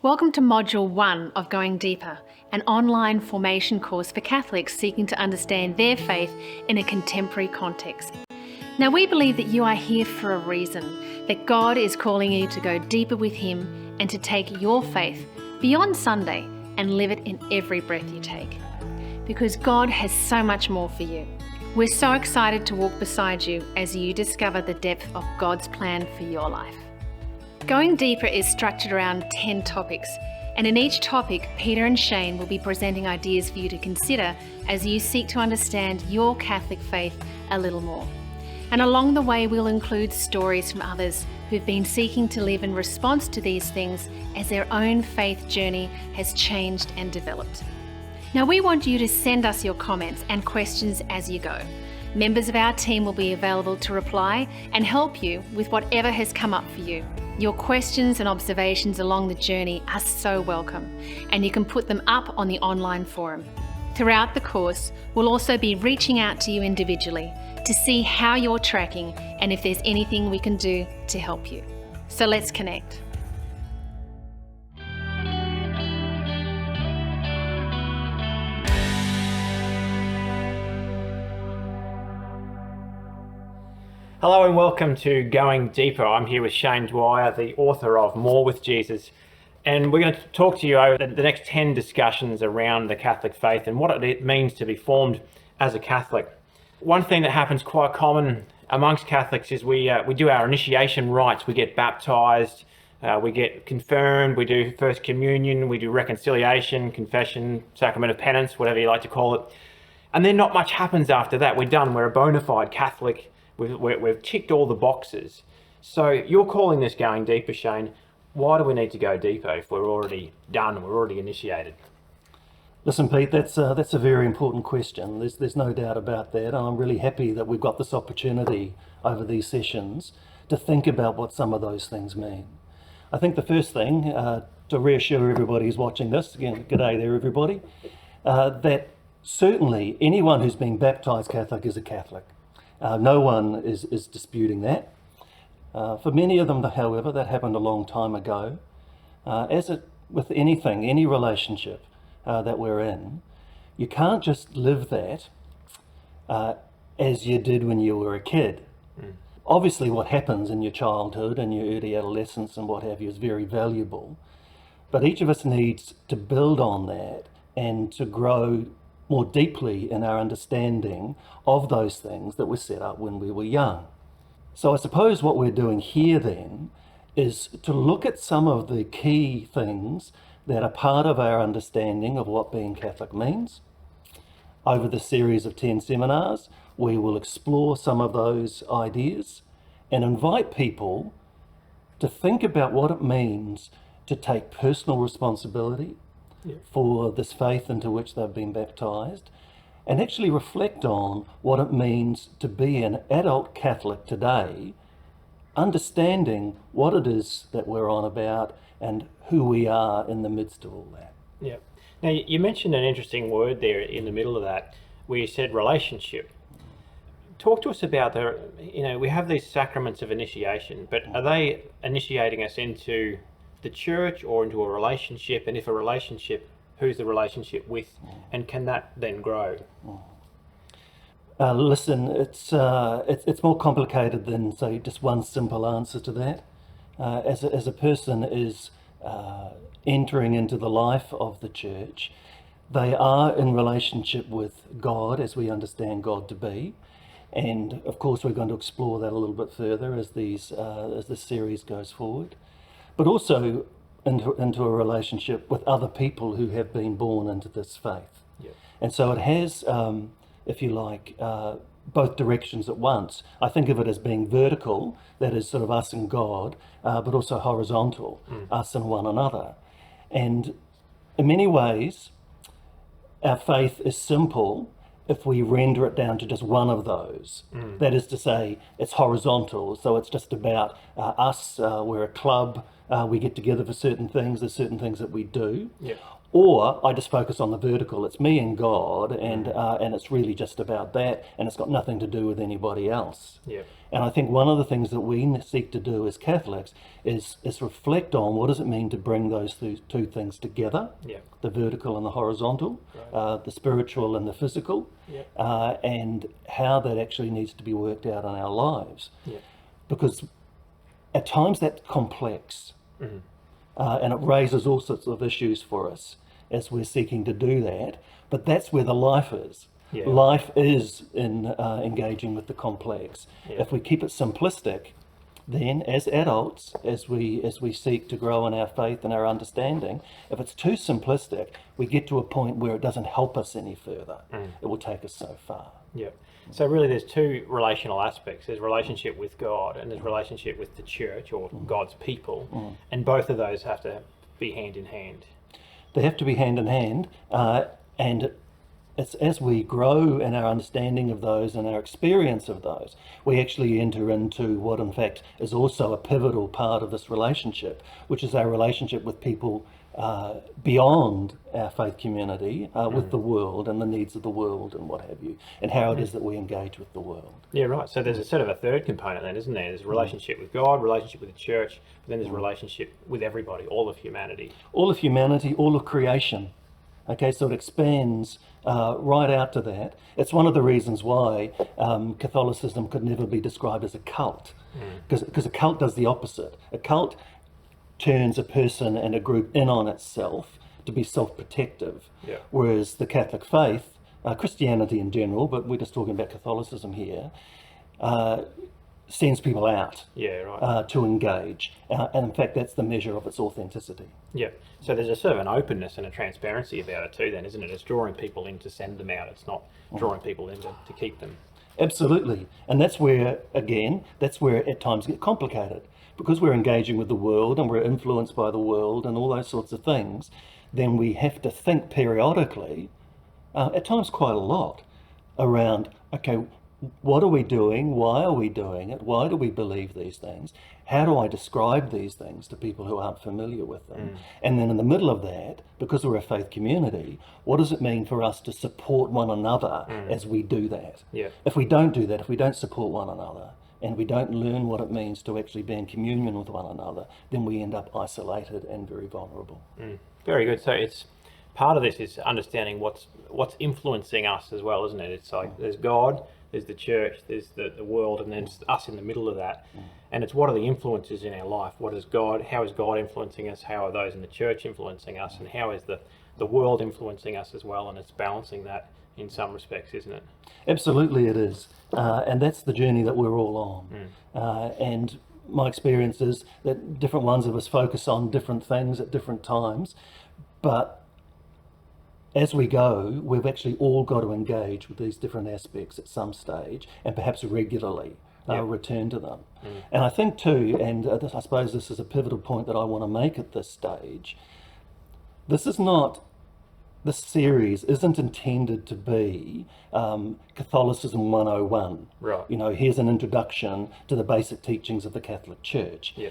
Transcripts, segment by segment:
Welcome to Module 1 of Going Deeper, an online formation course for Catholics seeking to understand their faith in a contemporary context. Now, we believe that you are here for a reason, that God is calling you to go deeper with Him and to take your faith beyond Sunday and live it in every breath you take. Because God has so much more for you. We're so excited to walk beside you as you discover the depth of God's plan for your life. Going Deeper is structured around 10 topics, and in each topic, Peter and Shane will be presenting ideas for you to consider as you seek to understand your Catholic faith a little more. And along the way, we'll include stories from others who've been seeking to live in response to these things as their own faith journey has changed and developed. Now, we want you to send us your comments and questions as you go. Members of our team will be available to reply and help you with whatever has come up for you. Your questions and observations along the journey are so welcome, and you can put them up on the online forum. Throughout the course, we'll also be reaching out to you individually to see how you're tracking and if there's anything we can do to help you. So let's connect. Hello and welcome to Going Deeper. I'm here with Shane Dwyer, the author of More with Jesus, and we're going to talk to you over the next 10 discussions around the Catholic faith and what it means to be formed as a Catholic. One thing that happens quite common amongst Catholics is we do our initiation rites. We get baptized, we get confirmed, we do First Communion, we do reconciliation, confession, sacrament of penance, whatever you like to call it. And then not much happens after that. We're done. We're a bona fide Catholic. We've ticked all the boxes. So you're calling this Going Deeper, Shane. Why do we need to go deeper if we're already done, we're already initiated? Listen, Pete, that's a very important question. There's no doubt about that. And I'm really happy that we've got this opportunity over these sessions to think about what some of those things mean. I think the first thing, to reassure everybody who's watching this, again, g'day there everybody, that certainly anyone who's been baptised Catholic is a Catholic. No one is disputing that. For many of them, however, that happened a long time ago. With anything, any relationship that we're in, you can't just live that as you did when you were a kid. Obviously, what happens in your childhood and your early adolescence and what have you is very valuable. But each of us needs to build on that and to grow more deeply in our understanding of those things that were set up when we were young. So I suppose what we're doing here then is to look at some of the key things that are part of our understanding of what being Catholic means. Over the series of 10 seminars, we will explore some of those ideas and invite people to think about what it means to take personal responsibility for this faith into which they've been baptised, and actually reflect on what it means to be an adult Catholic today, understanding what it is that we're on about and who we are in the midst of all that. Yeah. Now, you mentioned an interesting word there in the middle of that, where you said relationship. Talk to us about we have these sacraments of initiation, but are they initiating us into the church or into a relationship? And if a relationship, who's the with, and can that then grow? Listen, it's more complicated than, say, just one simple answer to that. As a person is entering into the life of the church, they are in relationship with God as we understand God to be. And of course, we're going to explore that a little bit further as this series goes forward. But also into a relationship with other people who have been born into this faith. Yep. And so it has, if you like, both directions at once. I think of it as being vertical, that is sort of us and God, but also horizontal, us and one another. And in many ways, our faith is simple if we render it down to just one of those. That is to say, it's horizontal, so it's just about us, we're a club, we get together for certain things, there's certain things that we do. Yeah. Or I just focus on the vertical. It's me and God, and it's really just about that, and it's got nothing to do with anybody else. Yeah. And I think one of the things that we seek to do as Catholics is reflect on what does it mean to bring those two things together, Yeah. the vertical and the horizontal, the spiritual and the physical, Yeah. and how that actually needs to be worked out in our lives. Yeah. Because at times that's complex, and it raises all sorts of issues for us as we're seeking to do that. But that's where the life is. Yeah. Life is in engaging with the complex. Yeah. If we keep it simplistic, then as adults, as we seek to grow in our faith and our understanding, if it's too simplistic, we get to a point where it doesn't help us any further. It will take us so far. Yeah. So really there's two relational aspects. There's relationship with God and there's relationship with the church or God's people. And both of those have to be hand in hand. They have to be hand in hand, and it's as we grow in our understanding of those and our experience of those, we actually enter into what in fact is also a pivotal part of this relationship, which is our relationship with people beyond our faith community, with the world and the needs of the world and what have you, and how it is that we engage with the world. Yeah, right. So there's a sort of a third component then, isn't there? There's a relationship with God, relationship with the church, but then there's a relationship with everybody, all of humanity. All of humanity, all of creation. Okay, so it expands right out to that. It's one of the reasons why Catholicism could never be described as a cult, because a cult does the opposite. A cult turns a person and a group in on itself to be self-protective, whereas the Catholic faith, Christianity in general, but we're just talking about Catholicism here, sends people out to engage. And in fact, that's the measure of its authenticity. Yeah. So there's a sort of an openness and a transparency about it too then, isn't it? It's drawing people in to send them out. It's not drawing people in to keep them. Absolutely. And that's where, again, that's where at times get complicated. Because we're engaging with the world and we're influenced by the world and all those sorts of things, then we have to think periodically, at times quite a lot, around, okay, what are we doing? Why are we doing it? Why do we believe these things? How do I describe these things to people who aren't familiar with them? And then in the middle of that, because we're a faith community, what does it mean for us to support one another as we do that? Yeah. If we don't do that, if we don't support one another, and we don't learn what it means to actually be in communion with one another, then we end up isolated and very vulnerable. Very good. So it's part of this is understanding what's influencing us as well, isn't it? It's like there's God, there's the church, there's the world, and then it's us in the middle of that. And it's what are the influences in our life? How is God influencing us? How are those in the church influencing us? And how is the world influencing us as well? And it's balancing that in some respects, isn't it? Absolutely it is. And that's the journey that we're all on. And my experience is that different ones of us focus on different things at different times, but as we go, we've actually all got to engage with these different aspects at some stage, and perhaps regularly return to them. And I think too, and I suppose this is a pivotal point that I want to make at this stage, this series isn't intended to be Catholicism 101. Right. You know, here's an introduction to the basic teachings of the Catholic Church. Yeah.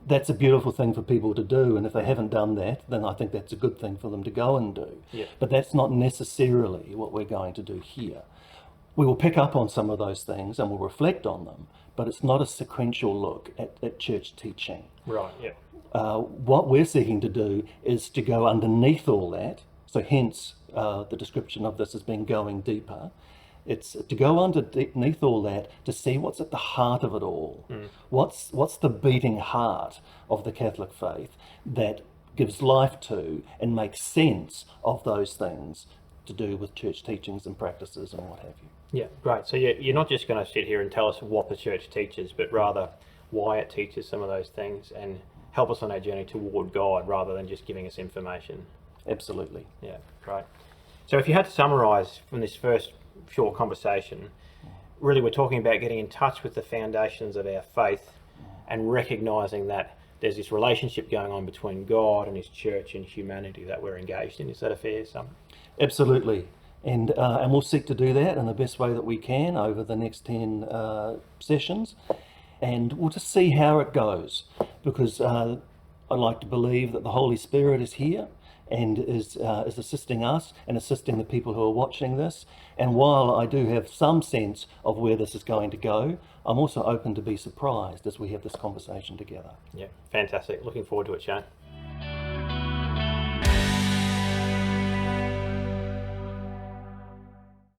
That's a beautiful thing for people to do, and if they haven't done that, then I think that's a good thing for them to go and do. Yeah. But that's not necessarily what we're going to do here. We will pick up on some of those things and we'll reflect on them, but it's not a sequential look at church teaching. Right, yeah. What we're seeking to do is to go underneath all that. So hence the description of this as being going deeper. It's to go underneath all that to see what's at the heart of it all. What's the beating heart of the Catholic faith that gives life to and makes sense of those things to do with church teachings and practices and what have you. Yeah, great. So you're not just going to sit here and tell us what the church teaches, but rather why it teaches some of those things and help us on our journey toward God rather than just giving us information. Absolutely. Yeah, great. So if you had to summarise from this first short conversation, really we're talking about getting in touch with the foundations of our faith and recognising that there's this relationship going on between God and His church and humanity that we're engaged in. Is that a fair sum? Absolutely. And we'll seek to do that in the best way that we can over the next 10 sessions. And we'll just see how it goes, because I'd like to believe that the Holy Spirit is here and is assisting us and assisting the people who are watching this. And while I do have some sense of where this is going to go, I'm also open to be surprised as we have this conversation together. Yeah, fantastic. Looking forward to it, Shane.